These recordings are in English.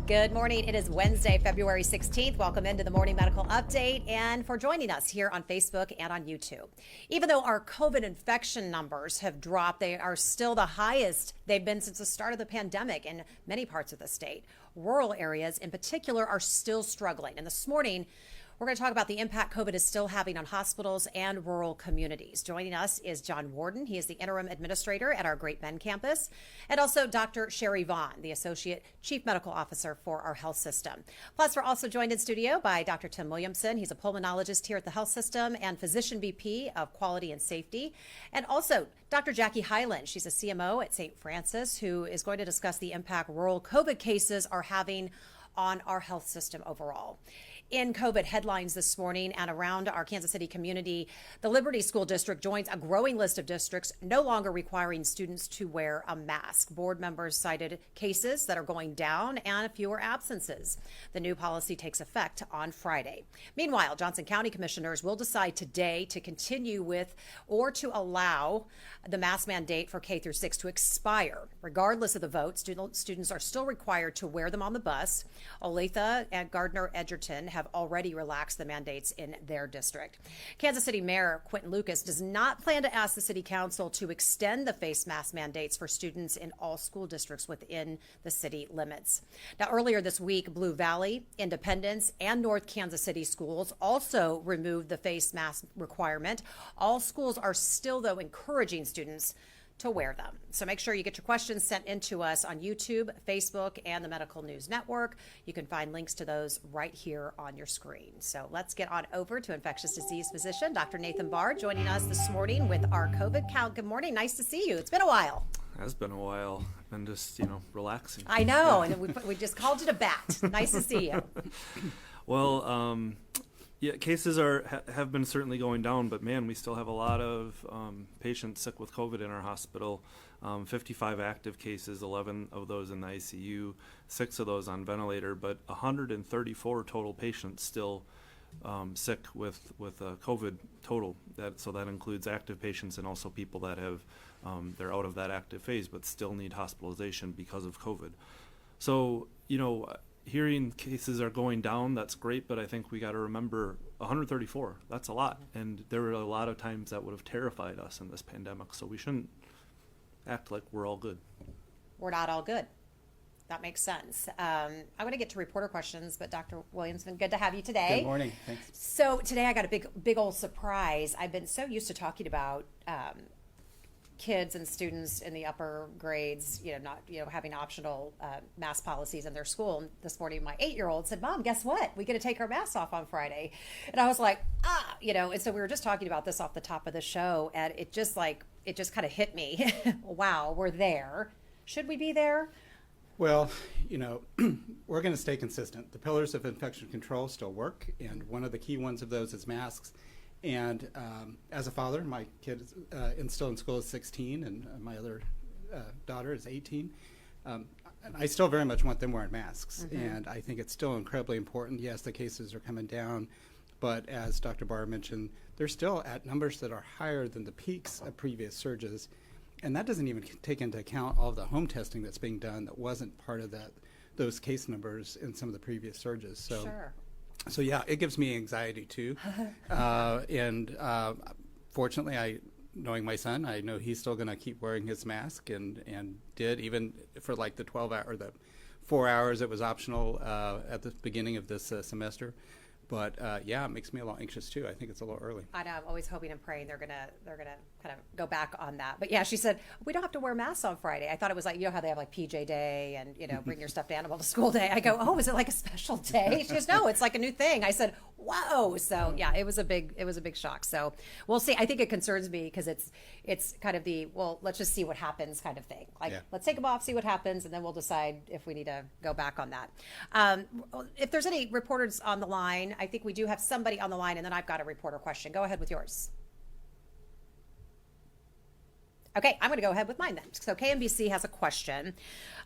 Good morning. It is Wednesday, February 16th. Welcome into the Morning Medical Update and for joining us here on Facebook and on YouTube. Even though our COVID infection numbers have dropped, they are still the highest they've been since the start of the pandemic in many parts of the state. Rural areas in particular are still struggling. And this morning, we're going to talk about the impact COVID is still having on hospitals and rural communities. Joining us is John Warden. He is the interim administrator at our Great Bend campus, and also Dr. Sherry Vaughn, the associate chief medical officer for our health system. Plus, we're also joined in studio by Dr. Tim Williamson. He's a pulmonologist here at the health system and physician VP of quality and safety. And also Dr. Jackie Hyland. She's a CMO at St. Francis, who is going to discuss the impact rural COVID cases are having on our health system overall. In COVID headlines this morning and around our Kansas City community, the Liberty School District joins a growing list of districts no longer requiring students to wear a mask. Board members cited cases that are going down and fewer absences. The new policy takes effect on Friday. Meanwhile, Johnson County commissioners will decide today to continue with or to allow the mask mandate for K through 6 to expire. Regardless of the vote, students are still required to wear them on the bus. Olathe and Gardner-Edgerton have already relaxed the mandates in their district. Kansas City Mayor Quentin Lucas does not plan to ask the City Council to extend the face mask mandates for students in all school districts within the city limits. Now, earlier this week, Blue Valley, Independence, and North Kansas City schools also removed the face mask requirement. All schools are still, though, encouraging students to wear them. So make sure you get your questions sent in to us on YouTube, Facebook, and the Medical News Network. You can find links to those right here on your screen. So let's get on over to infectious disease physician, Dr. Nathan Barr, joining us this morning with our COVID count. Good morning. Nice to see you. It's been a while. It has been a while. I've been just, relaxing. I know. And we just called you to bat. Nice to see you. Well, yeah, cases have been certainly going down, but man, we still have a lot of patients sick with COVID in our hospital. 55 active cases, 11 of those in the ICU, 6 of those on ventilator, but 134 total patients still sick with COVID total. So that includes active patients and also people that have they're out of that active phase but still need hospitalization because of COVID. So hearing cases are going down, that's great, but I think we got to remember 134, that's a lot. And there were a lot of times that would have terrified us in this pandemic, so we shouldn't act like we're all good. We're not all good. That makes sense. I want to get to reporter questions, but Dr. Williamson, good to have you today. Good morning. Thanks. So today I got a big old surprise. I've been so used to talking about kids and students in the upper grades, not having optional mask policies in their school. And this morning, my 8-year-old said, "Mom, guess what? We get to take our masks off on Friday." And I was like, And so we were just talking about this off the top of the show, and it just kind of hit me. Wow, we're there. Should we be there? Well, we're going to stay consistent. The pillars of infection control still work, and one of the key ones of those is masks. And as a father, my kid is still in school is 16, and my other daughter is 18. And I still very much want them wearing masks. Mm-hmm. And I think it's still incredibly important. Yes, the cases are coming down, but as Dr. Barr mentioned, they're still at numbers that are higher than the peaks of previous surges. And that doesn't even take into account all of the home testing that's being done that wasn't part of those case numbers in some of the previous surges. So. Sure. So yeah, it gives me anxiety too, and fortunately, knowing my son, I know he's still going to keep wearing his mask, and did even for like the 12 hour or the 4 hours it was optional at the beginning of this semester. But yeah, it makes me a little anxious too. I think it's a little early. I know. I'm always hoping and praying they're gonna kind of go back on that. But yeah, she said we don't have to wear masks on Friday. I thought it was like how they have like PJ Day and bring your stuffed animal to school day. I go, oh, is it like a special day? She goes, no, it's like a new thing. I said, whoa. So yeah, it was a big shock. So we'll see. I think it concerns me because it's kind of let's just see what happens kind of thing. Like let's take them off, see what happens, and then we'll decide if we need to go back on that. If there's any reporters on the line, I think we do have somebody on the line, and then I've got a reporter question. Go ahead with yours. Okay, I'm going to go ahead with mine then. So KMBC has a question.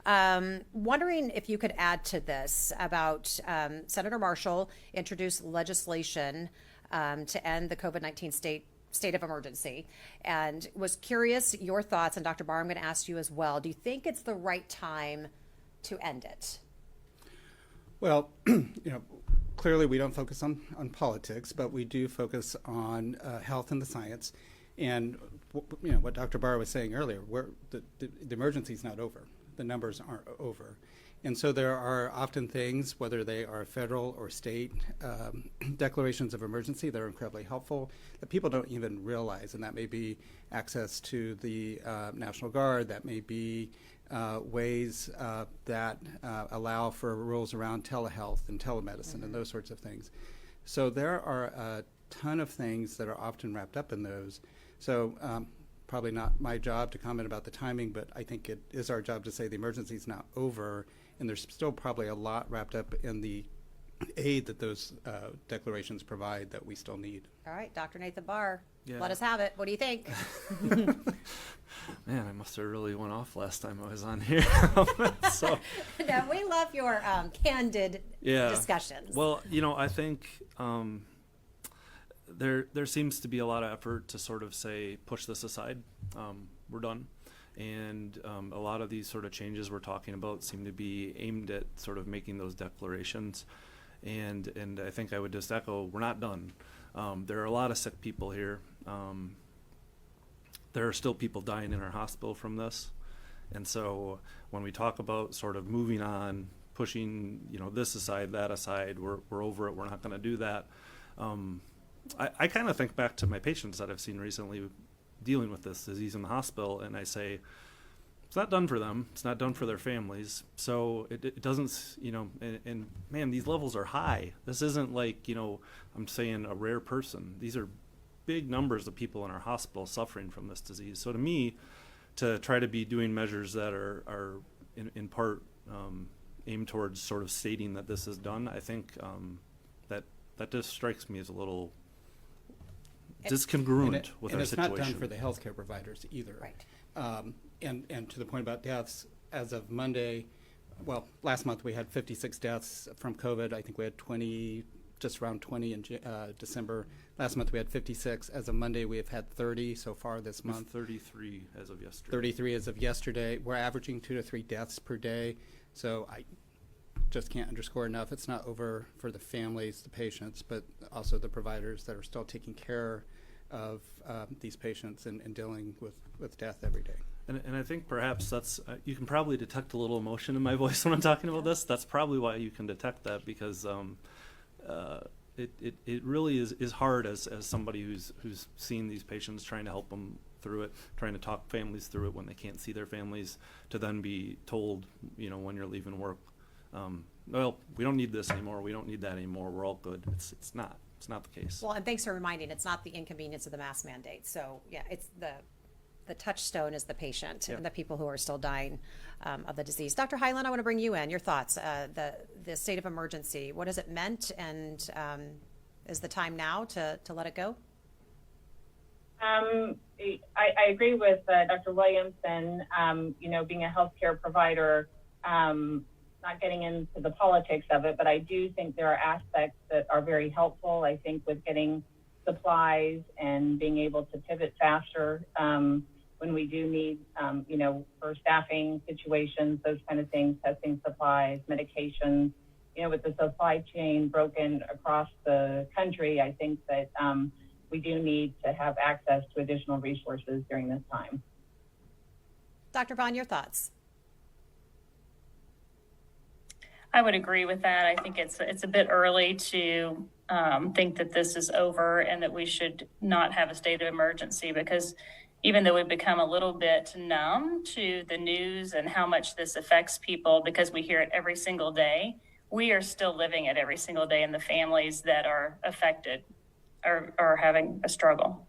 Wondering if you could add to this about Senator Marshall introduced legislation to end the COVID-19 state of emergency, and was curious your thoughts. And Dr. Barr, I'm going to ask you as well. Do you think it's the right time to end it? Well, clearly we don't focus on politics, but we do focus on health and the science. And what Dr. Barr was saying earlier, the emergency is not over. The numbers aren't over. And so there are often things, whether they are federal or state declarations of emergency, that are incredibly helpful that people don't even realize. And that may be access to the National Guard, that may be ways that allow for rules around telehealth and telemedicine and those sorts of things. So there are a ton of things that are often wrapped up in those. So probably not my job to comment about the timing, but I think it is our job to say the emergency is not over, and there's still probably a lot wrapped up in the aid that those declarations provide that we still need. All right, Dr. Nathan Barr, Yeah. let us have it. What do you think? Man, I must have really went off last time I was on here. So, No, we love your candid yeah. discussions. Well, I think there seems to be a lot of effort to sort of say, push this aside. We're done. And a lot of these sort of changes we're talking about seem to be aimed at sort of making those declarations. And I think I would just echo, we're not done. There are a lot of sick people here. There are still people dying in our hospital from this. And so when we talk about sort of moving on, pushing, this aside, that aside, we're over it, we're not going to do that. I kind of think back to my patients that I've seen recently dealing with this disease in the hospital, and I say, it's not done for them. It's not done for their families. So it doesn't, and man, these levels are high. This isn't like, I'm saying a rare person. These are big numbers of people in our hospital suffering from this disease. So to me, to try to be doing measures that are in part aimed towards sort of stating that this is done, I think that just strikes me as a little discongruent with our situation. And it's not done for the healthcare providers either. Right. And to the point about deaths, as of Monday, last month we had 56 deaths from COVID. I think we had just around 20 in December. Last month we had 56. As of Monday we have had 30 so far this month. 33 as of yesterday. 33 as of yesterday. We're averaging 2 to 3 deaths per day. So I just can't underscore enough. It's not over for the families, the patients, but also the providers that are still taking care of these patients and dealing with death every day. And I think perhaps that's, you can probably detect a little emotion in my voice when I'm talking about this. That's probably why you can detect that, because it really is hard as somebody who's seen these patients, trying to help them through it, trying to talk families through it when they can't see their families, to then be told, when you're leaving work, well, we don't need this anymore, we don't need that anymore, we're all good. It's not the case. Well, and thanks for reminding, it's not the inconvenience of the mask mandate. So yeah, it's the touchstone is the patient and the people who are still dying of the disease. Dr. Hyland, I want to bring you in. Your thoughts, the state of emergency, what has it meant, and is the time now to let it go? I agree with Dr. Williamson, being a healthcare provider, not getting into the politics of it, but I do think there are aspects that are very helpful. I think with getting supplies and being able to pivot faster when we do need, for staffing situations, those kind of things, testing supplies, medications, with the supply chain broken across the country, I think that we do need to have access to additional resources during this time. Dr. Vaughn, your thoughts? I would agree with that. I think it's a bit early to think that this is over and that we should not have a state of emergency, because even though we've become a little bit numb to the news and how much this affects people because we hear it every single day, we are still living it every single day, and the families that are affected are having a struggle.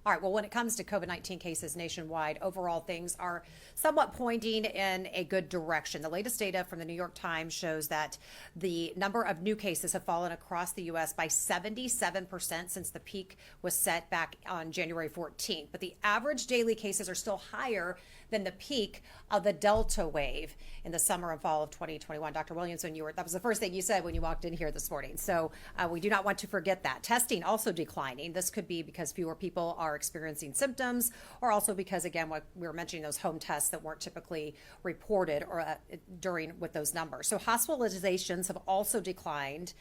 All right, well, when it comes to COVID-19 cases nationwide, overall things are somewhat pointing in a good direction. The latest data from the New York Times shows that the number of new cases have fallen across the U.S. by 77% since the peak was set back on January 14th. But the average daily cases are still higher than the peak of the Delta wave in the summer and fall of 2021. Dr. Williamson, that was the first thing you said when you walked in here this morning. So we do not want to forget that. Testing also declining. This could be because fewer people are experiencing symptoms, or also because, again, what we were mentioning, those home tests that weren't typically reported or during with those numbers. So hospitalizations have also declined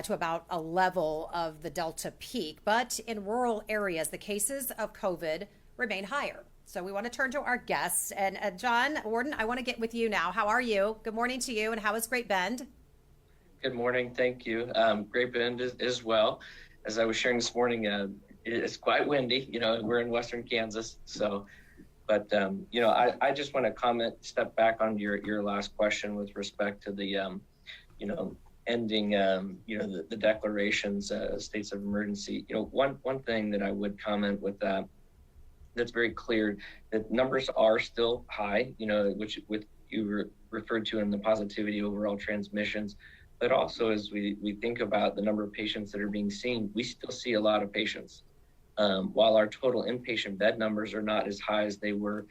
to about a level of the Delta peak. But in rural areas, the cases of COVID remain higher. So we want to turn to our guests. And John Warden, I want to get with you now. How are you? Good morning to you. And how is Great Bend? Good morning. Thank you. Great Bend as well. As I was sharing this morning, it's quite windy. We're in Western Kansas. But I just want to step back on your last question with respect to the, ending, the declarations, states of emergency. One thing that I would comment with that's very clear, that numbers are still high, which you referred to in the positivity overall transmissions. But also, as we think about the number of patients that are being seen, we still see a lot of patients. While our total inpatient bed numbers are not as high as they were,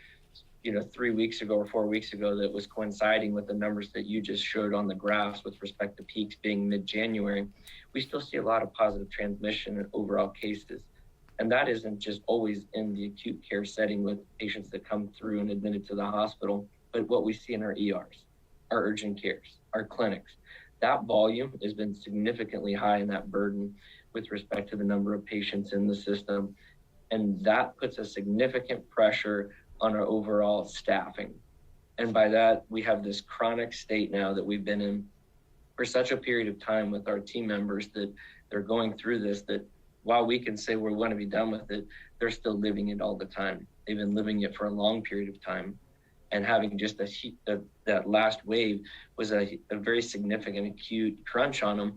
3 weeks ago or 4 weeks ago, that was coinciding with the numbers that you just showed on the graphs with respect to peaks being mid-January, we still see a lot of positive transmission and overall cases. And that isn't just always in the acute care setting with patients that come through and admitted to the hospital, but what we see in our ERs, our urgent cares, our clinics. That volume has been significantly high in that burden with respect to the number of patients in the system. And that puts a significant pressure on our overall staffing. And by that, we have this chronic state now that we've been in for such a period of time with our team members that they're going through this, that while we can say we want to be done with it, they're still living it all the time. They've been living it for a long period of time. And having just that last wave was a very significant acute crunch on them.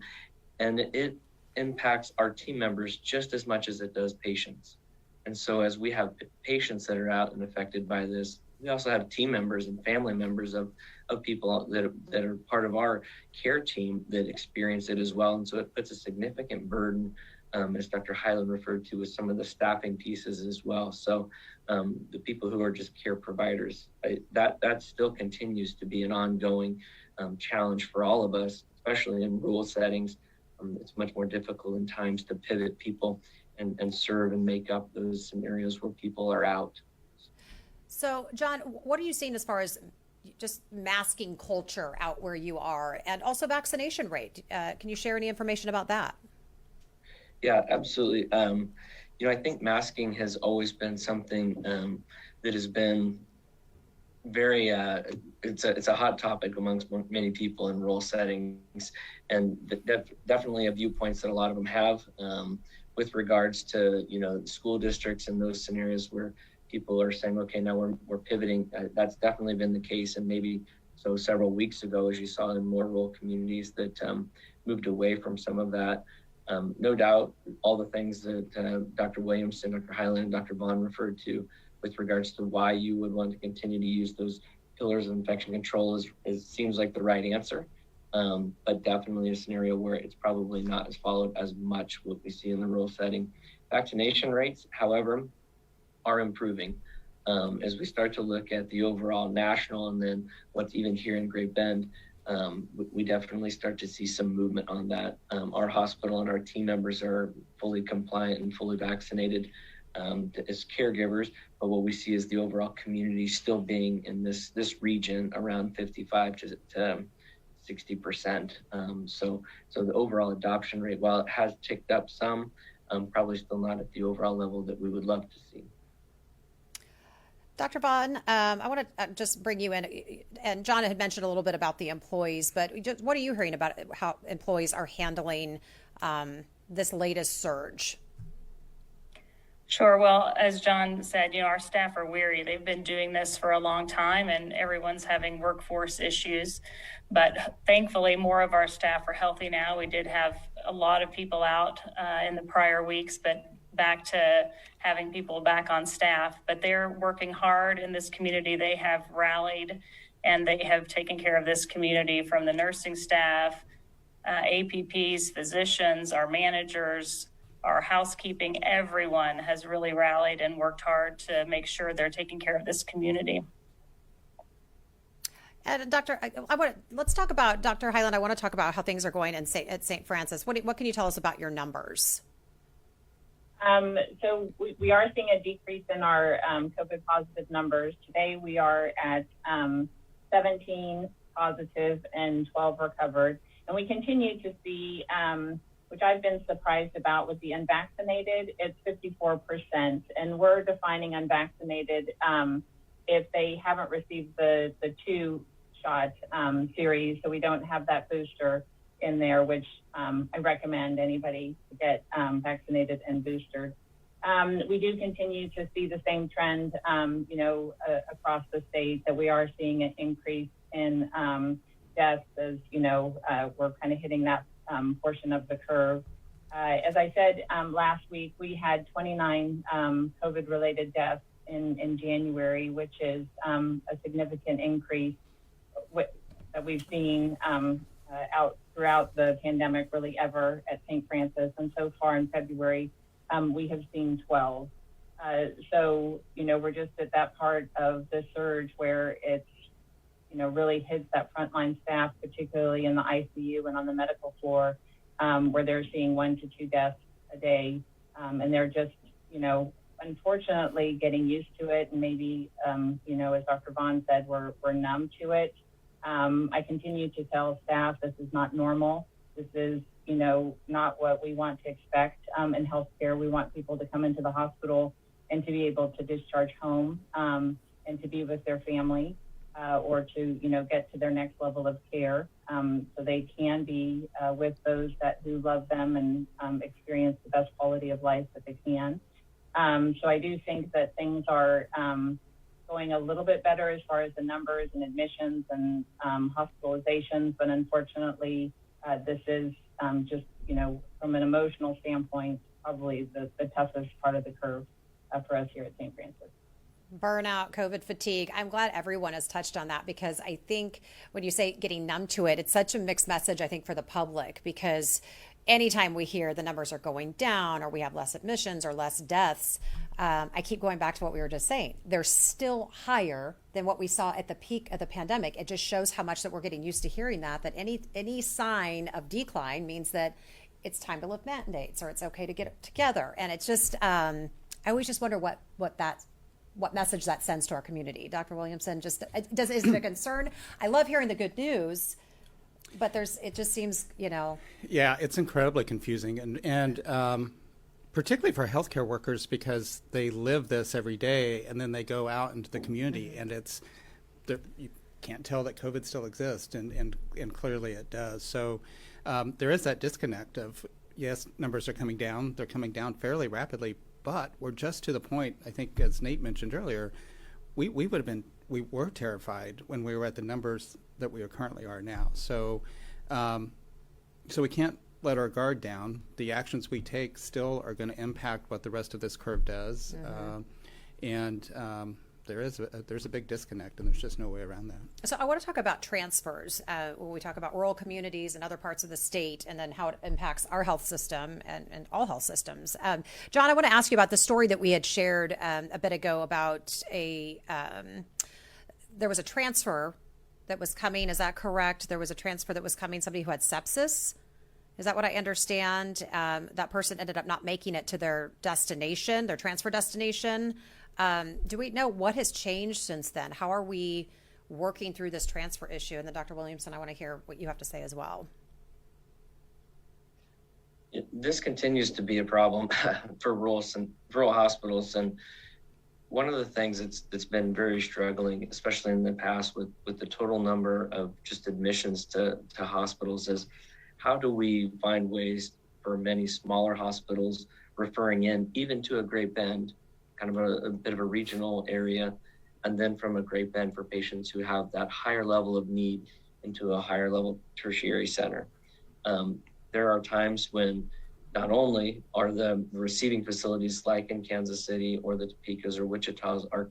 And it impacts our team members just as much as it does patients. And so as we have patients that are out and affected by this, we also have team members and family members of people that are part of our care team that experience it as well. And so it puts a significant burden, as Dr. Hyland referred to, with some of the staffing pieces as well. So the people who are just care providers, that still continues to be an ongoing challenge for all of us, especially in rural settings. It's much more difficult in times to pivot people and serve and make up those scenarios where people are out. So, John, what are you seeing as far as just masking culture out where you are, and also vaccination rate? Can you share any information about that? Yeah, absolutely. I think masking has always been something that has been very, it's a hot topic amongst many people in rural settings, and definitely a viewpoints that a lot of them have with regards to, school districts and those scenarios where people are saying, okay, now we're pivoting. That's definitely been the case. And maybe so several weeks ago, as you saw in more rural communities that moved away from some of that. No doubt, all the things that Dr. Williamson, Dr. Hyland, and Dr. Vaughn referred to with regards to why you would want to continue to use those pillars of infection control seems like the right answer. But definitely a scenario where it's probably not as followed as much what we see in the rural setting. Vaccination rates, however, are improving. As we start to look at the overall national and then what's even here in Great Bend, we definitely start to see some movement on that. Our hospital and our team members are fully compliant and fully vaccinated as caregivers, but what we see is the overall community still being in this region around 55 to 60%. So the overall adoption rate, while it has ticked up some, probably still not at the overall level that we would love to see. Dr. Vaughn, I want to just bring you in, and John had mentioned a little bit about the employees, but what are you hearing about how employees are handling this latest surge? Sure. Well, as John said, our staff are weary. They've been doing this for a long time, and everyone's having workforce issues. But thankfully, more of our staff are healthy now. We did have a lot of people out in the prior weeks, but back to having people back on staff. But they're working hard in this community. They have rallied, and they have taken care of this community, from the nursing staff, APPs, physicians, our managers, our housekeeping, everyone has really rallied and worked hard to make sure they're taking care of this community. And let's talk about Dr. Hyland. I want to talk about how things are going at St. Francis. What can you tell us about your numbers? So we are seeing a decrease in our COVID positive numbers. Today we are at 17 positive and 12 recovered. And we continue to see, which I've been surprised about with the unvaccinated, it's 54%. And we're defining unvaccinated if they haven't received the two-shot series, so we don't have that booster in there, which I recommend anybody to get vaccinated and boosted. We do continue to see the same trend, across the state, that we are seeing an increase in deaths as, we're kind of hitting that portion of the curve. As I said last week, we had 29 COVID-related deaths in January, which is a significant increase that we've seen out throughout the pandemic, really ever at St. Francis. And so far in February, we have seen 12. So, we're just at that part of the surge where it's, really hits that frontline staff, particularly in the ICU and on the medical floor, where they're seeing 1 to 2 deaths a day. And they're just, unfortunately getting used to it. And maybe, as Dr. Vaughn said, we're numb to it. I continue to tell staff this is not normal. This is, not what we want to expect in healthcare. We want people to come into the hospital and to be able to discharge home and to be with their family or to, get to their next level of care so they can be with those who love them and experience the best quality of life that they can. So I do think that things are going a little bit better as far as the numbers and admissions and hospitalizations, but unfortunately, this is just, from an emotional standpoint, probably the toughest part of the curve for us here at St. Francis. Burnout, COVID fatigue. I'm glad everyone has touched on that, because I think when you say getting numb to it, it's such a mixed message, I think, for the public, because anytime we hear the numbers are going down or we have less admissions or less deaths, I keep going back to what we were just saying. They're still higher than what we saw at the peak of the pandemic. It just shows how much that we're getting used to hearing that any sign of decline means that it's time to lift mandates or it's okay to get it together. And it's just, I always just wonder what message that sends to our community. Dr. Williamson, is it a concern? I love hearing the good news, but it just seems, Yeah, it's incredibly confusing, and particularly for healthcare workers, because they live this every day, and then they go out into the community, and you can't tell that COVID still exists, and clearly it does. So there is that disconnect of, yes, numbers are coming down. They're coming down fairly rapidly, but we're just to the point, I think, as Nate mentioned earlier, we were terrified when we were at the numbers that we currently are now. So we can't let our guard down. The actions we take still are going to impact what the rest of this curve does. Mm-hmm. There's a big disconnect, and there's just no way around that. So I want to talk about transfers when we talk about rural communities and other parts of the state, and then how it impacts our health system and all health systems. John, I want to ask you about the story that we had shared a bit ago about there was a transfer that was coming. Is that correct? There was a transfer that was coming, somebody who had sepsis. Is that what I understand? That person ended up not making it to their destination, their transfer destination. Do we know what has changed since then? How are we working through this transfer issue? And then Dr. Williamson, I want to hear what you have to say as well. This continues to be a problem for rural hospitals. And one of the things that's been very struggling, especially in the past with the total number of just admissions to hospitals, is how do we find ways for many smaller hospitals referring in, even to a Great Bend, kind of a bit of a regional area, and then from a Great Bend for patients who have that higher level of need into a higher level tertiary center. There are times when not only are the receiving facilities like in Kansas City or the Topekas or Wichita's are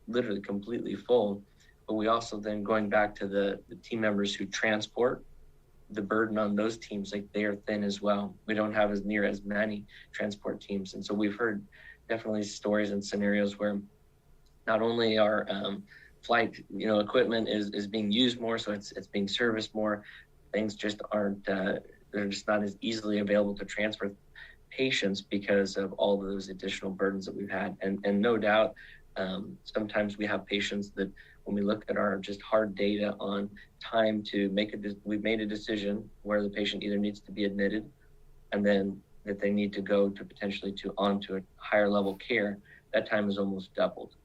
literally completely full, but we also then, going back to the team members who transport the burden on those teams, like they are thin as well. We don't have as many transport teams. And so we've heard definitely stories and scenarios where not only our flight, equipment is being used more, so it's being serviced more. Things just aren't, they're just not as easily available to transfer patients because of all of those additional burdens that we've had. And no doubt, sometimes we have patients that when we look at our just hard data on time to we've made a decision where the patient either needs to be admitted and then that they need to go to potentially onto a higher level care, that time is almost doubled.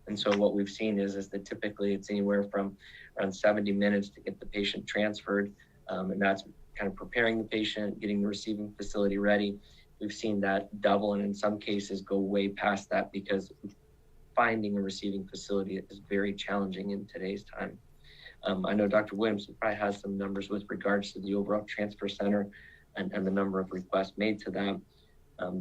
And so what we've seen is that typically it's anywhere from around 70 minutes to get the patient transferred. And that's kind of preparing the patient, getting the receiving facility ready. We've seen that double, and in some cases go way past that because finding a receiving facility is very challenging in today's time. I know Dr. Williamson probably has some numbers with regards to the overall transfer center and the number of requests made to that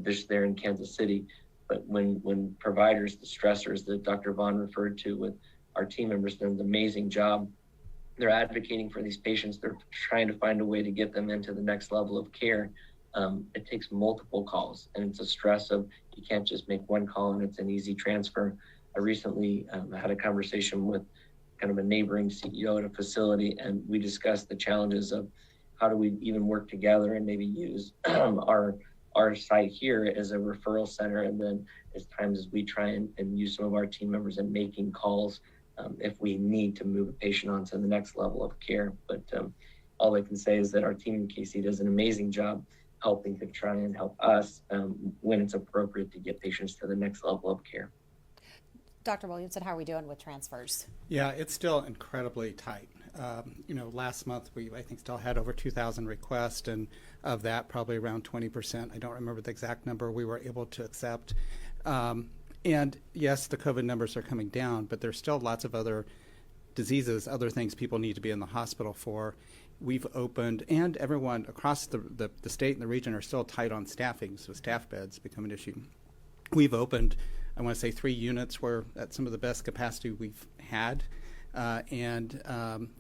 this there in Kansas City. But when providers, the stressors that Dr. Vaughn referred to with our team members, doing an amazing job. They're advocating for these patients. They're trying to find a way to get them into the next level of care. It takes multiple calls, and it's a stress of you can't just make one call and it's an easy transfer. I recently had a conversation with kind of a neighboring CEO at a facility, and we discussed the challenges of how do we even work together and maybe use our site here as a referral center, and then as times as we try and use some of our team members in making calls if we need to move a patient on to the next level of care. But all I can say is that our team in KC does an amazing job helping to try and help us when it's appropriate to get patients to the next level of care. Dr. Williamson, how are we doing with transfers? Yeah, it's still incredibly tight. Last month we, I think, still had over 2,000 requests, and of that, probably around 20%, I don't remember the exact number, we were able to accept. And yes, the COVID numbers are coming down, but there's still lots of other diseases, other things people need to be in the hospital for. We've opened, and everyone across the state and the region are still tight on staffing, so staff beds become an issue. We've opened, I want to say, 3 units where at some of the best capacity we've had, and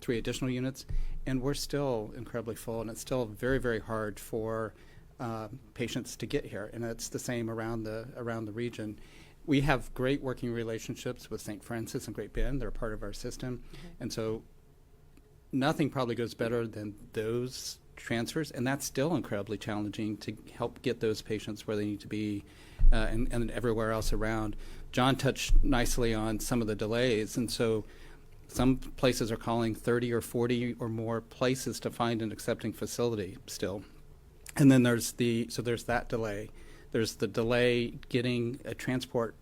3 additional units, and we're still incredibly full, and it's still very, very hard for patients to get here, and it's the same around the region. We have great working relationships with St. Francis and Great Bend. They're part of our system, and so nothing probably goes better than those transfers, and that's still incredibly challenging to help get those patients where they need to be, and everywhere else around. John touched nicely on some of the delays, and so some places are calling 30 or 40 or more places to find an accepting facility still. And then there's that delay. There's the delay getting a transport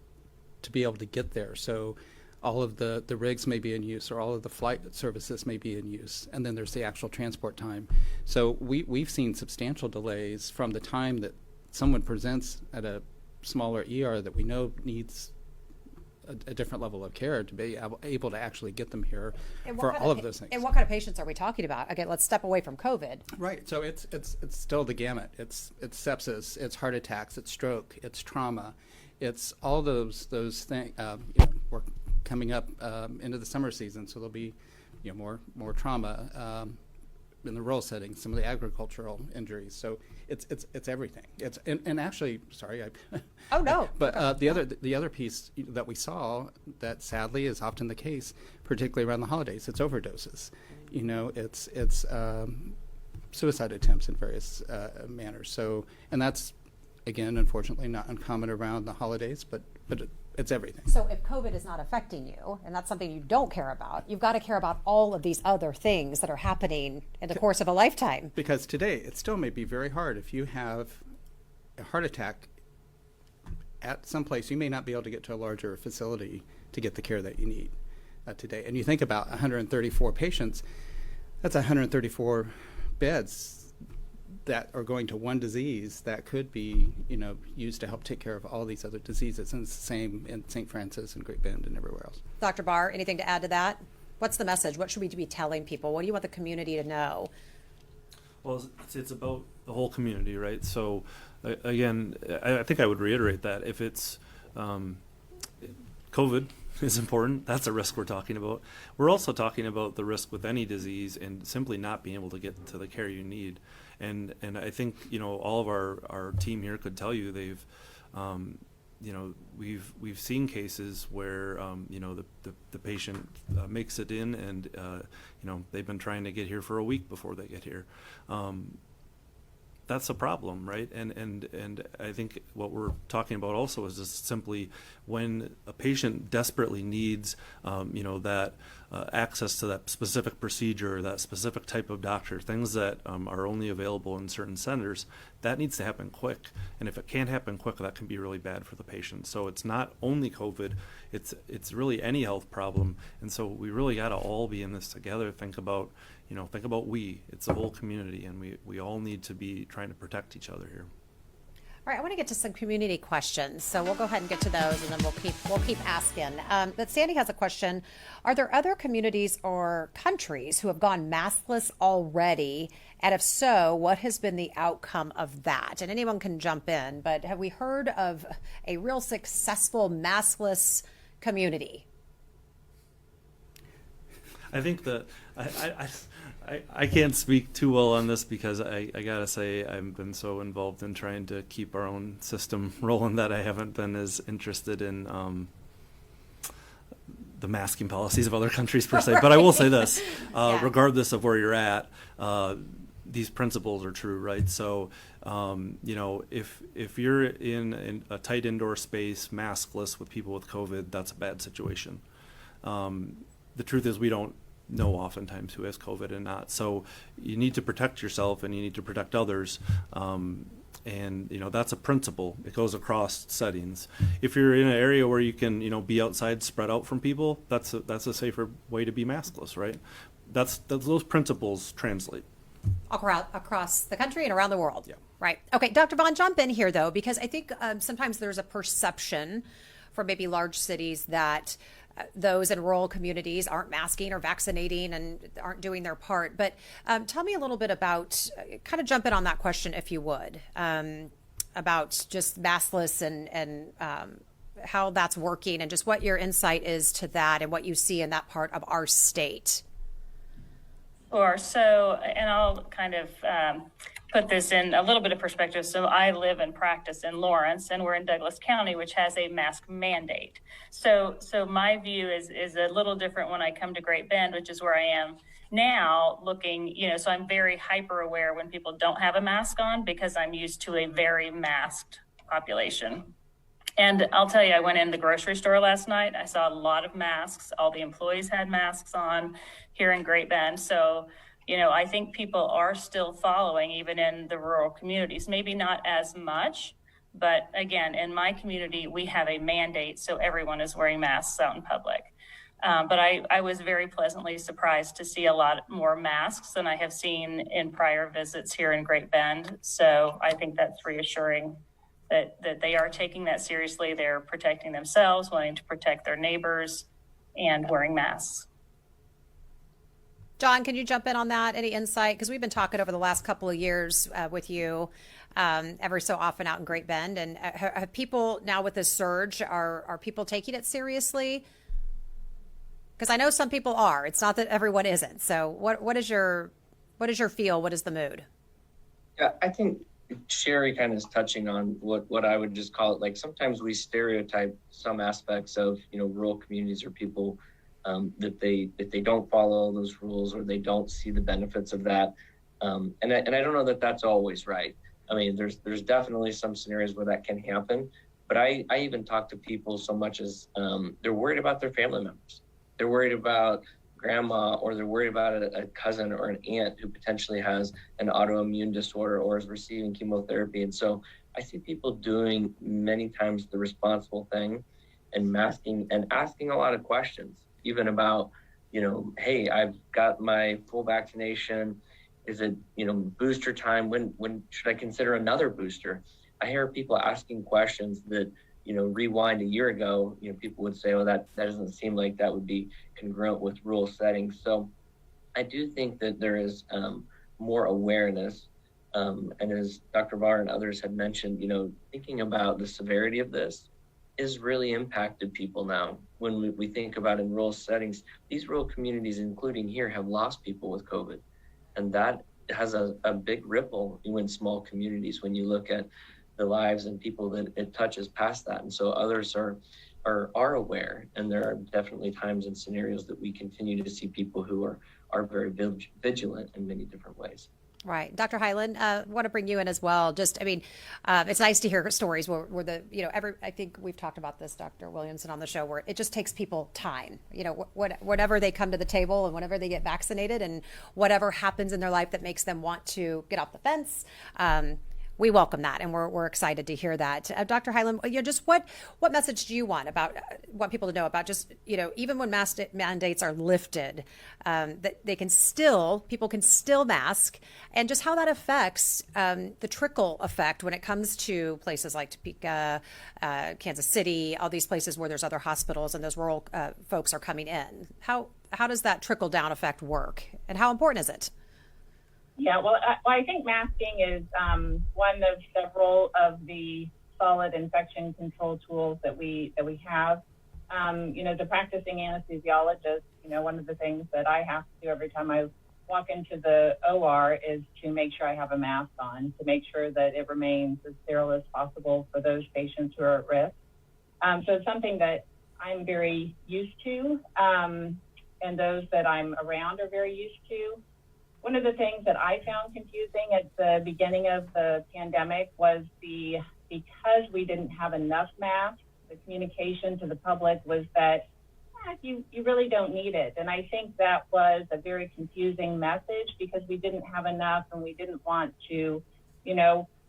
to be able to get there. So all of the rigs may be in use, or all of the flight services may be in use, and then there's the actual transport time. So we've seen substantial delays from the time that someone presents at a smaller ER that we know needs a different level of care to be able to actually get them here for all of those things. And what kind of patients are we talking about? Again, let's step away from COVID. Right. So it's still the gamut. It's sepsis, it's heart attacks, it's stroke, it's trauma, it's all those things. We're coming up into the summer season, so there'll be more trauma in the rural settings, some of the agricultural injuries. So it's everything. And actually, sorry. Oh no. But the other piece that we saw that sadly is often the case, particularly around the holidays, it's overdoses. It's suicide attempts in various manners. So, and that's again, unfortunately, not uncommon around the holidays, but it's everything. So if COVID is not affecting you, and that's something you don't care about, you've got to care about all of these other things that are happening in the course of a lifetime. Because today, it still may be very hard. If you have a heart attack at some place, you may not be able to get to a larger facility to get the care that you need today. And you think about 134 patients, that's 134 beds that are going to one disease that could be, used to help take care of all these other diseases. And it's the same in St. Francis and Great Bend and everywhere else. Dr. Barr, anything to add to that? What's the message? What should we be telling people? What do you want the community to know? Well, it's about the whole community, right? So, again, I think I would reiterate that if it's COVID is important. That's a risk we're talking about. We're also talking about the risk with any disease and simply not being able to get to the care you need. And I think, all of our team here could tell you they've, we've seen cases where, the patient makes it in and, they've been trying to get here for a week before they get here. That's a problem, right? And I think what we're talking about also is just simply when a patient desperately needs, that access to that specific procedure, that specific type of doctor, things that are only available in certain centers, that needs to happen quick. And if it can't happen quick, that can be really bad for the patient. So it's not only COVID, it's really any health problem. And so we really got to all be in this together. Think about it's the whole community, and we all need to be trying to protect each other here. All right, I want to get to some community questions, so we'll go ahead and get to those, and then we'll keep asking. But Sandy has a question: are there other communities or countries who have gone maskless already? And if so, what has been the outcome of that? And anyone can jump in, but have we heard of a real successful maskless community? I think that I can't speak too well on this because I gotta say I've been so involved in trying to keep our own system rolling that I haven't been as interested in the masking policies of other countries per se. But I will say this, regardless of where you're at, these principles are true, right? So, if you're in a tight indoor space, maskless with people with COVID, that's a bad situation. The truth is we don't know oftentimes who has COVID and not. So you need to protect yourself and you need to protect others. And that's a principle. It goes across settings. If you're in an area where you can, be outside, spread out from people, that's a safer way to be maskless, right? Those principles translate Across the country and around the world. Yeah. Right. Okay, Dr. Vaughn, jump in here, though, because I think sometimes there's a perception from maybe large cities that those in rural communities aren't masking or vaccinating and aren't doing their part. But tell me a little bit about, kind of jump in on that question, if you would, about just maskless and how that's working and just what your insight is to that and what you see in that part of our state. Sure. So, and I'll kind of put this in a little bit of perspective. So I live and practice in Lawrence, and we're in Douglas County, which has a mask mandate. So my view is a little different when I come to Great Bend, which is where I am now looking, so I'm very hyper aware when people don't have a mask on because I'm used to a very masked population. And I'll tell you, I went in the grocery store last night. I saw a lot of masks. All the employees had masks on here in Great Bend. So, I think people are still following, even in the rural communities, maybe not as much. But again, in my community, we have a mandate, so everyone is wearing masks out in public. But I was very pleasantly surprised to see a lot more masks than I have seen in prior visits here in Great Bend. So I think that's reassuring that they are taking that seriously. They're protecting themselves, wanting to protect their neighbors, and wearing masks. John, can you jump in on that? Any insight? Because we've been talking over the last couple of years with you every so often out in Great Bend. And have people now with this surge, are people taking it seriously? Because I know some people are. It's not that everyone isn't. So what is your feel? What is the mood? Yeah, I think Sherry kind of is touching on what I would just call it. Like sometimes we stereotype some aspects of, rural communities or people that they don't follow those rules or they don't see the benefits of that. And I don't know that that's always right. I mean, there's definitely some scenarios where that can happen, but I even talk to people so much as they're worried about their family members. They're worried about grandma, or they're worried about a cousin or an aunt who potentially has an autoimmune disorder or is receiving chemotherapy. And so I see people doing many times the responsible thing and masking and asking a lot of questions, even about, hey, I've got my full vaccination. Is it, booster time? When should I consider another booster? I hear people asking questions that, rewind a year ago, people would say, well, that doesn't seem like that would be congruent with rural settings. So I do think that there is more awareness. And as Dr. Varr and others had mentioned, thinking about the severity of this, is really impacted people now. When we think about in rural settings, these rural communities, including here, have lost people with COVID. And that has a big ripple in small communities when you look at the lives and people that it touches past that. And so others are aware, and there are definitely times and scenarios that we continue to see people who are very vigilant in many different ways. Right. Dr. Hyland, want to bring you in as well. Just, I mean, it's nice to hear stories where I think we've talked about this, Dr. Williamson, on the show, where it just takes people time, whatever they come to the table and whenever they get vaccinated and whatever happens in their life that makes them want to get off the fence. We welcome that, and we're excited to hear that. Dr. Hyland, just what message do you want people to know about just, even when mask mandates are lifted, that people can still mask, and just how that affects the trickle effect when it comes to places like Topeka, Kansas City, all these places where there's other hospitals and those rural folks are coming in. How does that trickle down effect work, and how important is it? Yeah, well, I think masking is one of several of the solid infection control tools that we have. The practicing anesthesiologist, one of the things that I have to do every time I walk into the OR is to make sure I have a mask on, to make sure that it remains as sterile as possible for those patients who are at risk. So it's something that I'm very used to, and those that I'm around are very used to. One of the things that I found confusing at the beginning of the pandemic was because we didn't have enough masks, the communication to the public was that you really don't need it. And I think that was a very confusing message because we didn't have enough, and we didn't want to,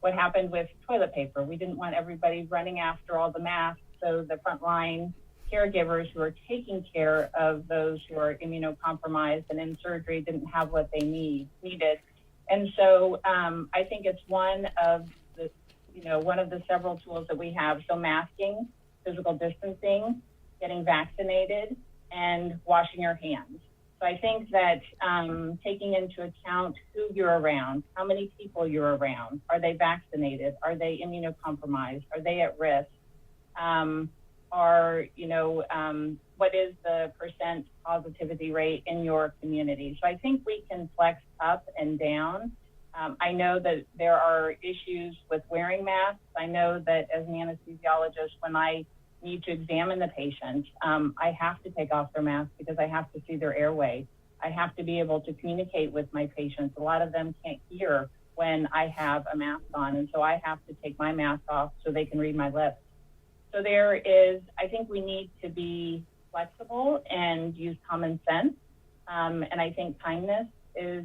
what happened with toilet paper. We didn't want everybody running after all the masks. So the frontline caregivers who are taking care of those who are immunocompromised and in surgery didn't have what they needed. And so I think it's one of the several tools that we have. So masking, physical distancing, getting vaccinated, and washing your hands. So I think that taking into account who you're around, how many people you're around, are they vaccinated? Are they immunocompromised? Are they at risk? What is the percent positivity rate in your community? So I think we can flex up and down. I know that there are issues with wearing masks. I know that as an anesthesiologist, when I need to examine the patient, I have to take off their mask because I have to see their airway. I have to be able to communicate with my patients. A lot of them can't hear when I have a mask on, and so I have to take my mask off so they can read my lips. So I think we need to be flexible and use common sense. And I think kindness is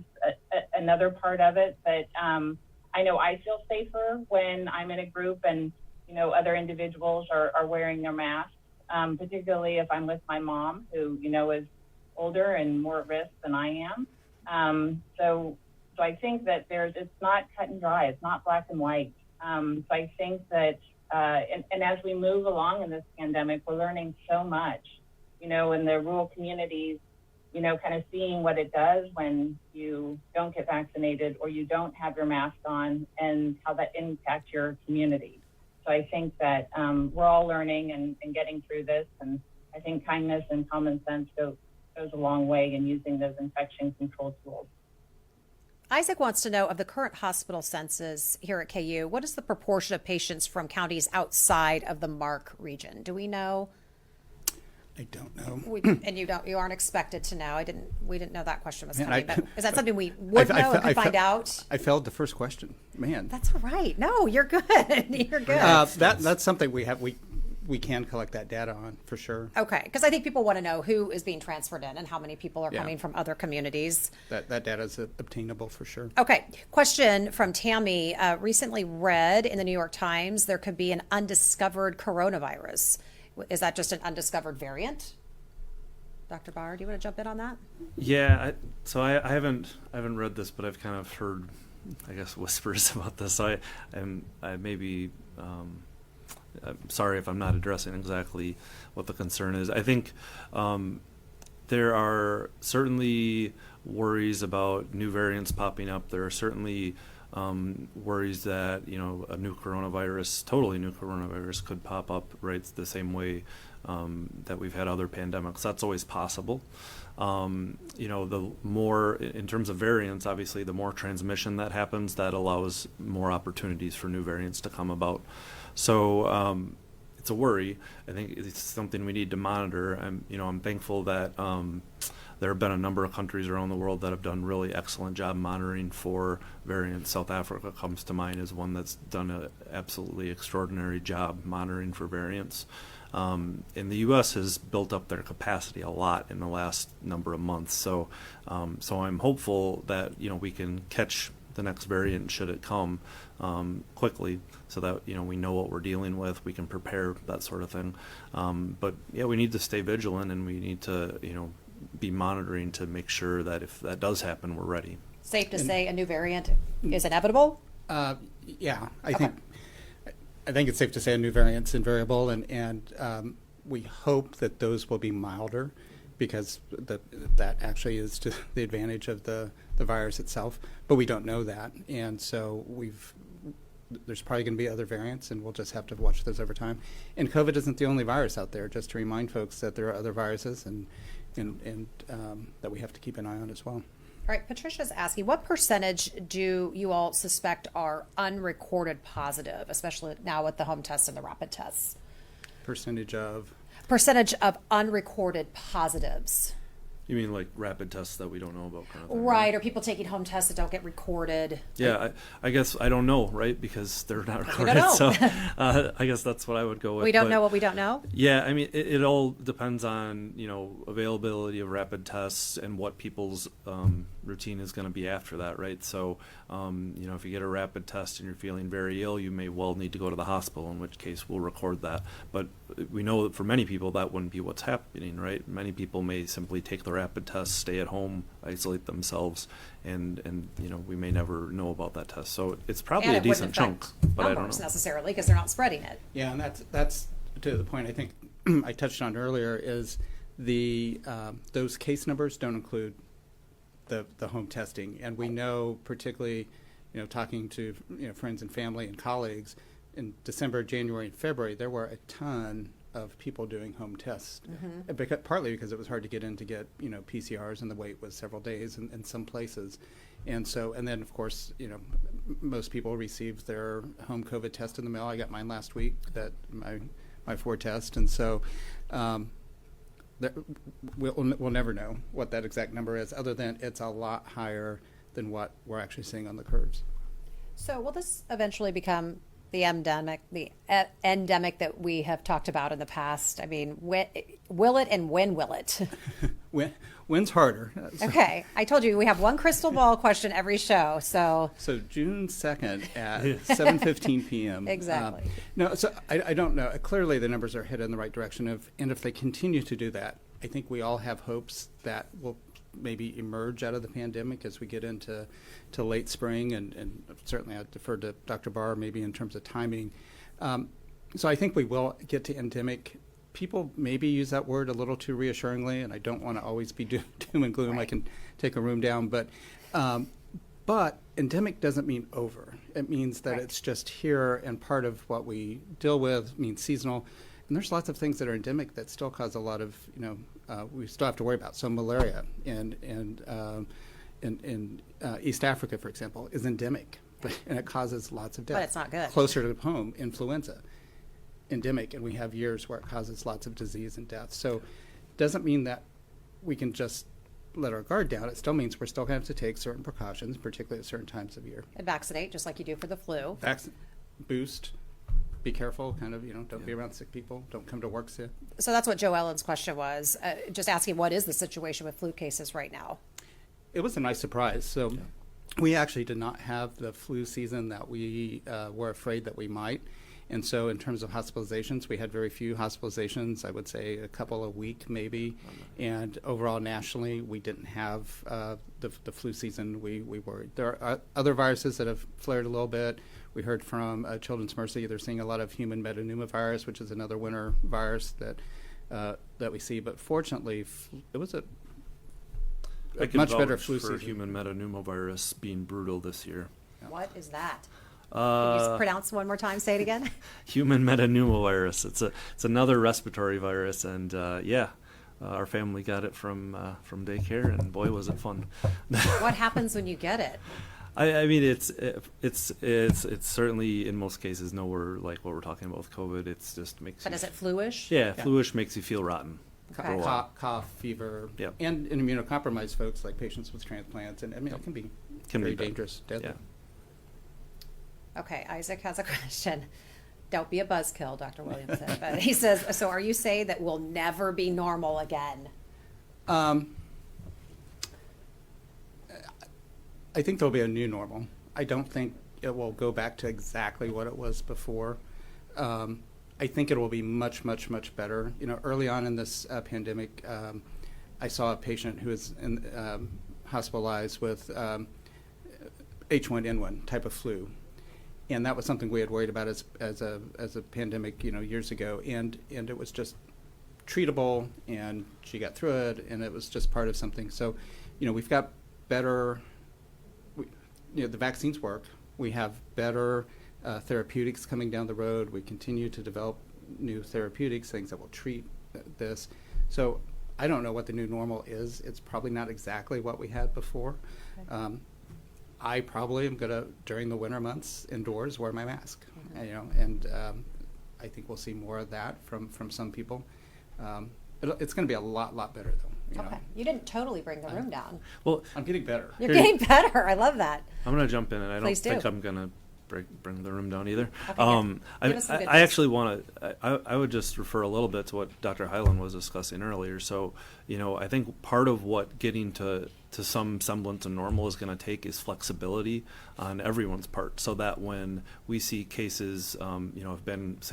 another part of it. But I know I feel safer when I'm in a group and, other individuals are wearing their masks, particularly if I'm with my mom who, is older and more at risk than I am. So I think that it's not cut and dry. It's not black and white. So I think that and as we move along in this pandemic, we're learning so much, in the rural communities, kind of seeing what it does when you don't get vaccinated or you don't have your mask on and how that impacts your community. So I think that we're all learning and getting through this. And I think kindness and common sense goes a long way in using those infection control tools. Isaac wants to know, of the current hospital census here at KU, what is the proportion of patients from counties outside of the MARC region? Do we know? I don't know. And you aren't expected to know. We didn't know that question was coming. But is that something we would know and could find out? I failed the first question. Man. That's all right. No, you're good. You're good. That's something we can collect that data on for sure. Okay, because I think people want to know who is being transferred in and how many people are coming from other communities. That data is obtainable for sure. Okay, question from Tammy. Recently read in the New York Times there could be an undiscovered coronavirus. Is that just an undiscovered variant? Dr. Bauer, do you want to jump in on that? Yeah, I haven't read this, but I've kind of heard, I guess, whispers about this. I maybe. I'm sorry if I'm not addressing exactly what the concern is. I think there are certainly worries about new variants popping up. There are certainly worries that, you know, a new coronavirus, totally new coronavirus could pop up right the same way that we've had other pandemics. That's always possible. You know, the more, in terms of variants, obviously, the more transmission that happens, that allows more opportunities for new variants to come about. So it's a worry. I think it's something we need to monitor. I'm thankful that there have been a number of countries around the world that have done really excellent job monitoring for variants. South Africa comes to mind as one that's done an absolutely extraordinary job monitoring for variants. And the U.S. has built up their capacity a lot in the last number of months. So I'm hopeful that, you know, we can catch the next variant should it come quickly, so that, you know, we know what we're dealing with, we can prepare, that sort of thing. But yeah, we need to stay vigilant, and we need to, you know, be monitoring to make sure that if that does happen, we're ready. Safe to say a new variant is inevitable? Yeah, I think it's safe to say a new variant's invariable, and we hope that those will be milder, because that actually is to the advantage of the virus itself, but we don't know that, and so there's probably going to be other variants, and we'll just have to watch those over time. And COVID isn't the only virus out there, just to remind folks that there are other viruses and that we have to keep an eye on as well. All right, Patricia's asking, what percentage do you all suspect are unrecorded positive, especially now with the home tests and the rapid tests? Percentage of unrecorded positives. You mean like rapid tests that we don't know about, kind of thing? Right, or people taking home tests that don't get recorded. Yeah, I guess I don't know, right? Because they're not We recorded. don't know. So I guess that's what I would go with. We don't know what we don't know? Yeah, I mean, it all depends on, you know, availability of rapid tests and what people's routine is going to be after that, right? So, you know, if you get a rapid test and you're feeling very ill, you may well need to go to the hospital, in which case we'll record that. But we know that for many people that wouldn't be what's happening, right? Many people may simply take the rapid test, stay at home, isolate themselves, and you know, we may never know about that test. So it's probably a decent chunk, but I don't know necessarily, because they're not spreading it. Yeah, and that's to the point I think I touched on earlier, is those case numbers don't include the home testing, and we know, particularly, you know, talking to, you know, friends and family and colleagues, in December, January, and February, there were a ton of people doing home tests, partly because it was hard to get in to get, you know, PCRs, and the wait was several days in some places. And so, and then of course, you know, most people received their home COVID test in the mail. I got mine last week, my 4 test, and so we'll never know what that exact number is, other than it's a lot higher than what we're actually seeing on the curves. So will this eventually become the endemic that we have talked about in the past? I mean, will it, and when will it? When's harder? Okay, I told you we have one crystal ball question every show, so June 2nd at 7:15 p.m. Exactly. No, so I don't know. Clearly the numbers are headed in the right direction, and if they continue to do that, I think we all have hopes that we'll maybe emerge out of the pandemic as we get into late spring, and certainly I defer to Dr. Barr maybe in terms of timing. So I think we will get to endemic. People maybe use that word a little too reassuringly, and I don't want to always be doom and gloom. Right. I can take a room down, but endemic doesn't mean over. It means that it's just here, and part of what we deal with means seasonal. And there's lots of things that are endemic that still cause a lot of, you know, we still have to worry about. So malaria in East Africa, for example, is endemic, and it causes lots of death. But it's not good. Closer to home, influenza, endemic, and we have years where it causes lots of disease and death. So it doesn't mean that we can just let our guard down. It still means we're still going to have to take certain precautions, particularly at certain times of year. and vaccinate just like you do for the flu. Boost. Be careful, kind of, you know, don't be around sick people. Don't come to work sick. So that's what Joe Ellen's question was, just asking what is the situation with flu cases right now? It was a nice surprise. So we actually did not have the flu season that we were afraid that we might. And so in terms of hospitalizations, we had very few hospitalizations, I would say a couple a week maybe. And overall nationally, we didn't have the flu season we worried. There are other viruses that have flared a little bit. We heard from Children's Mercy, they're seeing a lot of human metapneumovirus, which is another winter virus that we see. But fortunately, it was a much better flu for season. human metapneumovirus being brutal this year. What is that? Can you just pronounce one more time? Say it again. Human metapneumovirus. It's another respiratory virus, and our family got it from daycare, and boy, was it fun. What happens when you get it? I mean, it's certainly in most cases nowhere like what we're talking about with COVID. It's just makes. But is it fluish? Yeah, fluish makes you feel rotten. Okay. For a while. Cough, fever, Yep. and in immunocompromised folks like patients with transplants, and I mean it can be very bad. dangerous, deadly. Yeah. Okay, Isaac has a question. Don't be a buzzkill, Dr. Williamson. But he says, so are you saying that we'll never be normal again? I think there'll be a new normal. I don't think it will go back to exactly what it was before. I think it will be much, much, much better. You know, early on in this pandemic, I saw a patient who was hospitalized with H1N1 type of flu. And that was something we had worried about as a pandemic, you know, years ago. And it was just treatable, and she got through it, and it was just part of something. So, you know, we've got better, the vaccines work. We have better therapeutics coming down the road. We continue to develop new therapeutics, things that will treat this. So I don't know what the new normal is. It's probably not exactly what we had before. Okay. I probably am going to, during the winter months indoors, wear my mask. Mm-hmm. You know, and I think we'll see more of that from some people. It's going to be a lot better, though. You know? You didn't totally bring the room down. Well, I'm getting better. You're getting better. I love that. I'm going to jump in, and I don't Please think do. I'm going to bring the room down either. Okay, I actually want to, I would just refer a little bit to what Dr. Hyland was discussing earlier. So, you know, I think part of what getting to some semblance of normal is going to take is flexibility on everyone's part, so that when we see cases,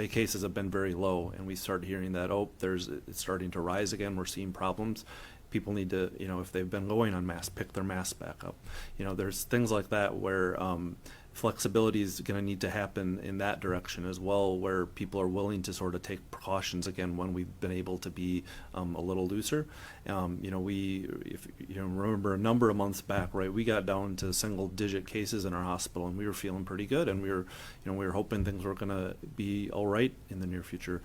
cases have been very low, and we start hearing that, it's starting to rise again, we're seeing problems. People need to, you know, if they've been going on masks, pick their mask back up. You know, there's things like that where flexibility is going to need to happen in that direction as well, where people are willing to sort of take precautions again when we've been able to be a little looser. If you remember a number of months back, right, we got down to single-digit cases in our hospital, and we were feeling pretty good, and we were hoping things were going to be all right in the near future.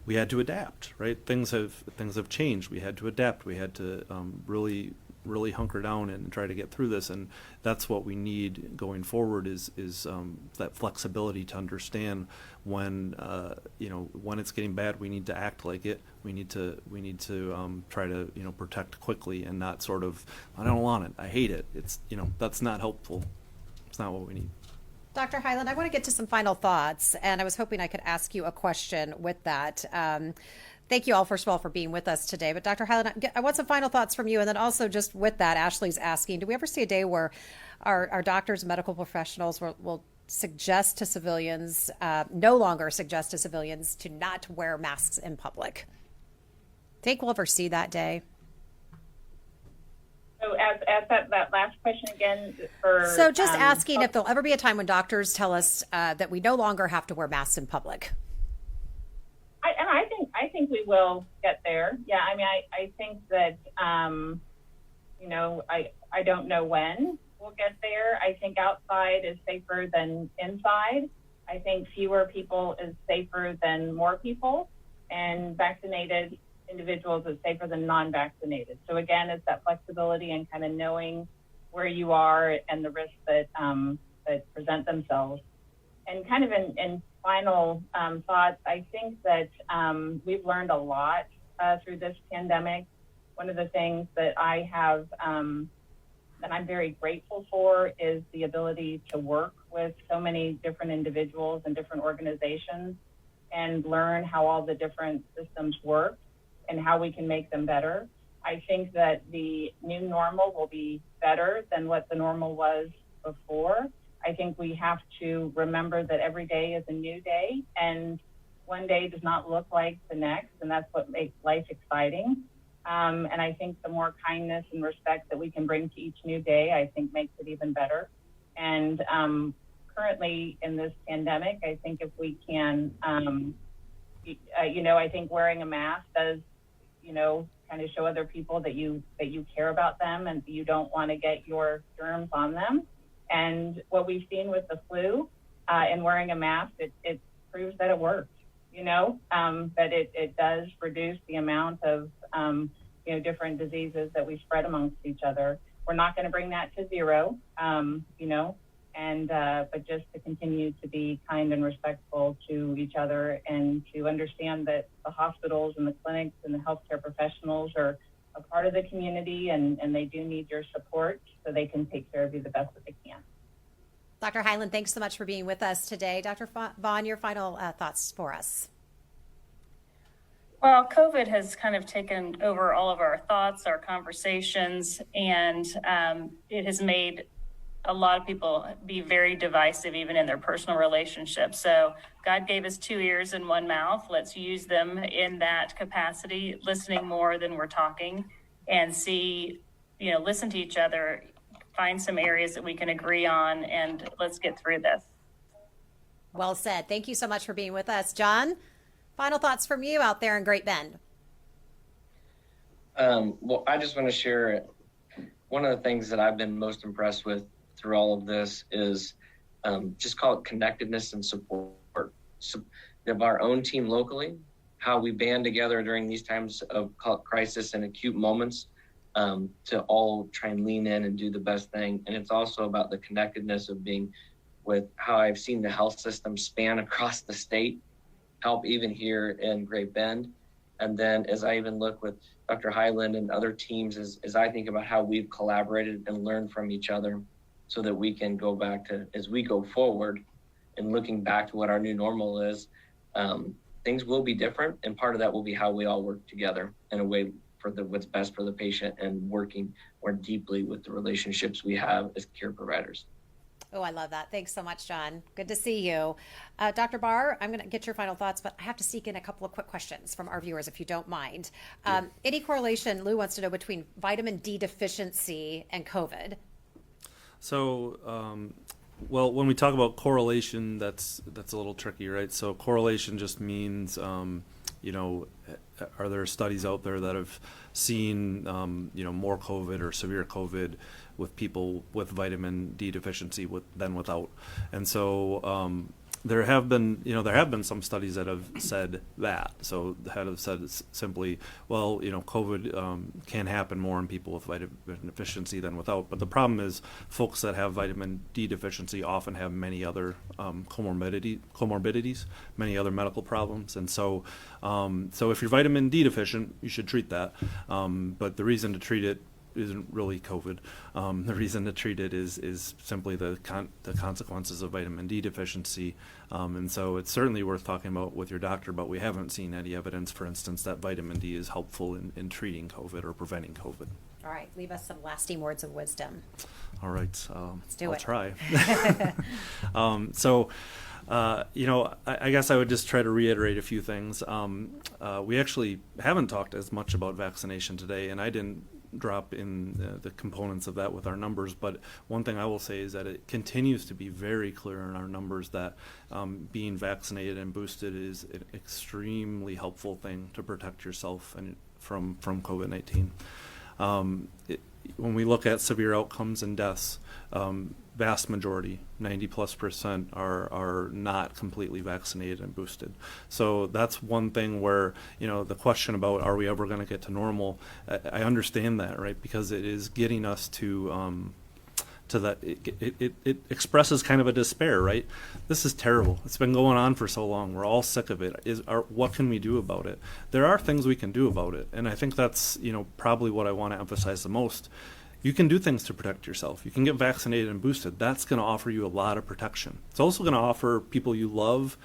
We had to adapt, right? Things have changed. We had to adapt. We had to really hunker down and try to get through this, and that's what we need going forward is that flexibility to understand when when it's getting bad, we need to act like it. We need to try to protect quickly and not sort of, I don't want it, I hate it. It's that's not helpful. It's not what we need. Dr. Hyland, I want to get to some final thoughts, and I was hoping I could ask you a question with that. Thank you all, first of all, for being with us today. But Dr. Hyland, I want some final thoughts from you. And then also just with that, Ashley's asking, do we ever see a day where our doctors and medical professionals will suggest to civilians, no longer suggest to civilians to not wear masks in public? Think we'll ever see that day? So as that last question again for... So just asking if there'll ever be a time when doctors tell us that we no longer have to wear masks in public. I think we will get there. Yeah, I mean, I think that, I don't know when we'll get there. I think outside is safer than inside. I think fewer people is safer than more people, and vaccinated individuals is safer than non-vaccinated. So again, it's that flexibility and kind of knowing where you are and the risks that present themselves. And kind of in final thoughts, I think that we've learned a lot through this pandemic. One of the things that I have that I'm very grateful for is the ability to work with so many different individuals and different organizations and learn how all the different systems work and how we can make them better. I think that the new normal will be better than what the normal was before. I think we have to remember that every day is a new day, and one day does not look like the next, and that's what makes life exciting. And I think the more kindness and respect that we can bring to each new day, I think makes it even better. And currently in this pandemic, I think if we can, I think wearing a mask does, kind of show other people that you care about them and you don't want to get your germs on them. And what we've seen with the flu and wearing a mask, it proves that it works, that it does reduce the amount of, different diseases that we spread amongst each other. We're not going to bring that to zero, but just to continue to be kind and respectful to each other, and to understand that the hospitals and the clinics and the healthcare professionals are a part of the community, and they do need your support so they can take care of you the best that they can. Dr. Hyland, thanks so much for being with us today. Dr. Vaughn, your final thoughts for us. Well, COVID has kind of taken over all of our thoughts, our conversations, and it has made a lot of people be very divisive, even in their personal relationships. So God gave us 2 ears and 1 mouth. Let's use them in that capacity, listening more than we're talking, and listen to each other, find some areas that we can agree on, and let's get through this. Well said. Thank you so much for being with us. John, final thoughts from you out there in Great Bend. Well, I just want to share one of the things that I've been most impressed with through all of this is just call it connectedness and support of our own team locally, how we band together during these times of crisis and acute moments to all try and lean in and do the best thing. And it's also about the connectedness of being with how I've seen the health system span across the state, help even here in Great Bend. And then as I even look with Dr. Hyland and other teams, as I think about how we've collaborated and learned from each other, so that we can go back to, as we go forward and looking back to what our new normal is, things will be different. And part of that will be how we all work together in a way for what's best for the patient, and working more deeply with the relationships we have as care providers. Oh, I love that. Thanks so much, John. Good to see you. Dr. Barr, I'm going to get your final thoughts, but I have to sneak in a couple of quick questions from our viewers, if you don't mind. Any correlation, Lou wants to know, between vitamin D deficiency and COVID? So, well, when we talk about correlation, that's a little tricky, right? So correlation just means, are there studies out there that have seen, more COVID or severe COVID with people with vitamin D deficiency than without? And so there have been some studies that have said that. So have said simply, well, COVID can happen more in people with vitamin deficiency than without. But the problem is, folks that have vitamin D deficiency often have many other comorbidities, many other medical problems. And so if you're vitamin D deficient, you should treat that. But the reason to treat it isn't really COVID. The reason to treat it is simply the consequences of vitamin D deficiency. And so it's certainly worth talking about with your doctor, but we haven't seen any evidence, for instance, that vitamin D is helpful in treating COVID or preventing COVID. All right, leave us some lasting words of wisdom. All right, Let's do I'll it. try. I guess I would just try to reiterate a few things. We actually haven't talked as much about vaccination today, and I didn't drop in the components of that with our numbers, but one thing I will say is that it continues to be very clear in our numbers that being vaccinated and boosted is an extremely helpful thing to protect yourself and from COVID-19. When we look at severe outcomes and deaths, vast majority, 90+%, are not completely vaccinated and boosted. So that's one thing where, the question about are we ever going to get to normal, I understand that, right? Because it is getting us to that, it expresses kind of a despair, right? This is terrible. It's been going on for so long. We're all sick of it. What can we do about it? There are things we can do about it. And I think that's, probably what I want to emphasize the most. You can do things to protect yourself. You can get vaccinated and boosted. That's going to offer you a lot of protection. It's also going to offer people you love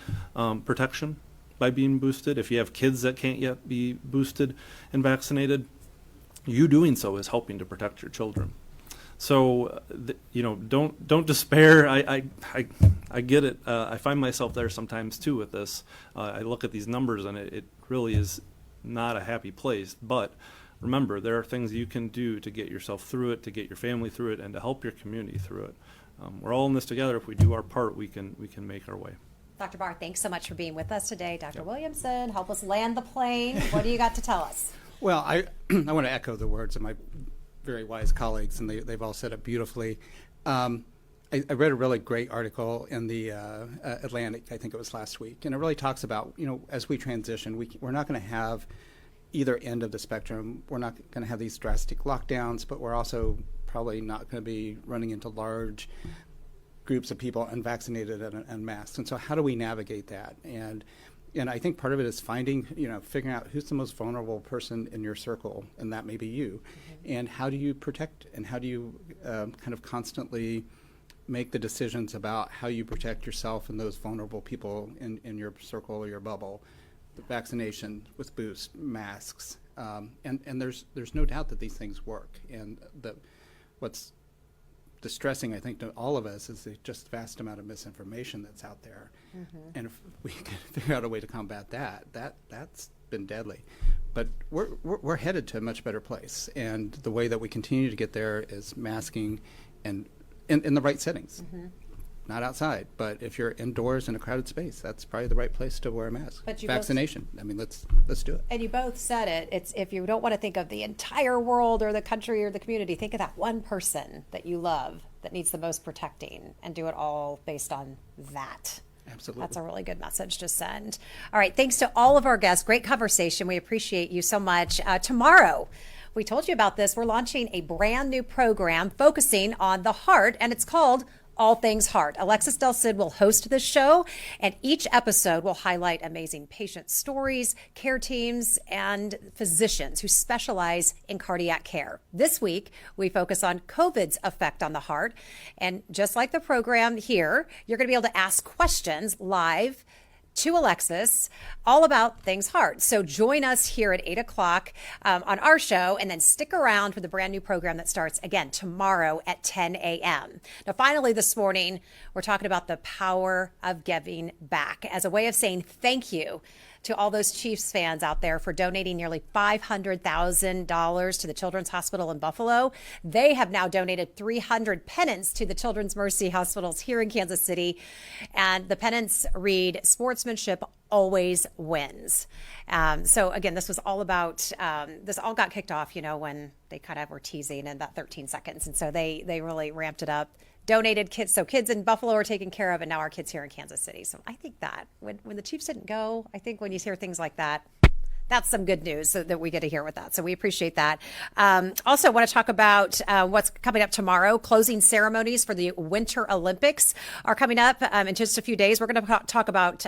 protection by being boosted. If you have kids that can't yet be boosted and vaccinated, you doing so is helping to protect your children. So, don't despair. I get it. I find myself there sometimes too with this. I look at these numbers and it really is not a happy place. But remember, there are things you can do to get yourself through it, to get your family through it, and to help your community through it. We're all in this together. If we do our part, we can make our way. Dr. Barr, thanks so much for being with us today. Dr. Williamson, help us land the plane. What do you got to tell us? Well, I want to echo the words of my very wise colleagues, and they've all said it beautifully. I read a really great article in the Atlantic, I think it was last week, and it really talks about, as we transition, we're not going to have either end of the spectrum. We're not going to have these drastic lockdowns, but we're also probably not going to be running into large groups of people unvaccinated and masked. And so how do we navigate that? And I think part of it is figuring out who's the most vulnerable person in your circle, and that may be you. Mm-hmm. And how do you protect, and how do you kind of constantly make the decisions about how you protect yourself and those vulnerable people in your circle or your bubble? The vaccination with boost, masks, and there's no doubt that these things work. And what's distressing, I think, to all of us is the just vast amount of misinformation that's out there. Mm-hmm. And if we can figure out a way to combat that's been deadly. But we're headed to a much better place, and the way that we continue to get there is masking and in the right settings. Mm-hmm. Not outside, but if you're indoors in a crowded space, that's probably the right place to wear a mask. But vaccination. Let's do it. And you both said it. It's, if you don't want to think of the entire world or the country or the community, think of that one person that you love that needs the most protecting, and do it all based on that. Absolutely. That's a really good message to send. All right. Thanks to all of our guests. Great conversation. We appreciate you so much. Tomorrow, we told you about this. We're launching a brand new program focusing on the heart, and it's called All Things Heart. Alexis Del Cid will host this show, and each episode will highlight amazing patient stories, care teams, and physicians who specialize in cardiac care. This week, we focus on COVID's effect on the heart. And just like the program here, you're going to be able to ask questions live to Alexis all about things heart. So join us here at 8 o'clock on our show, and then stick around for the brand new program that starts again tomorrow at 10 a.m. Now, finally this morning, we're talking about the power of giving back as a way of saying thank you to all those Chiefs fans out there for donating nearly $500,000 to the Children's Hospital in Buffalo. They have now donated 300 pennants to the Children's Mercy Hospitals here in Kansas City. And the pennants read, "Sportsmanship always wins." So again, this was all about, this all got kicked off, when they kind of were teasing in that 13 seconds. And so they really ramped it up. Donated kids, so kids in Buffalo are taken care of, and now our kids here in Kansas City. So I think that when the Chiefs didn't go, I think when you hear things like that, that's some good news that we get to hear with that. So we appreciate that. Also, want to talk about what's coming up tomorrow. Closing ceremonies for the Winter Olympics are coming up in just a few days. We're going to talk about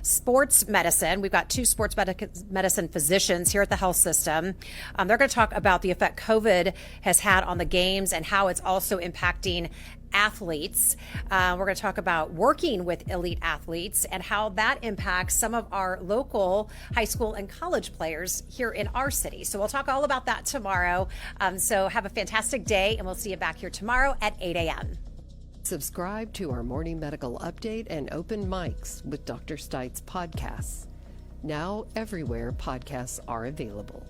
sports medicine. We've got two sports medicine physicians here at the health system. They're going to talk about the effect COVID has had on the games and how it's also impacting athletes. We're going to talk about working with elite athletes and how that impacts some of our local high school and college players here in our city. So we'll talk all about that tomorrow. So have a fantastic day, and we'll see you back here tomorrow at 8 a.m. Subscribe to our morning medical update and open mics with Dr. Stites podcasts. Now everywhere podcasts are available.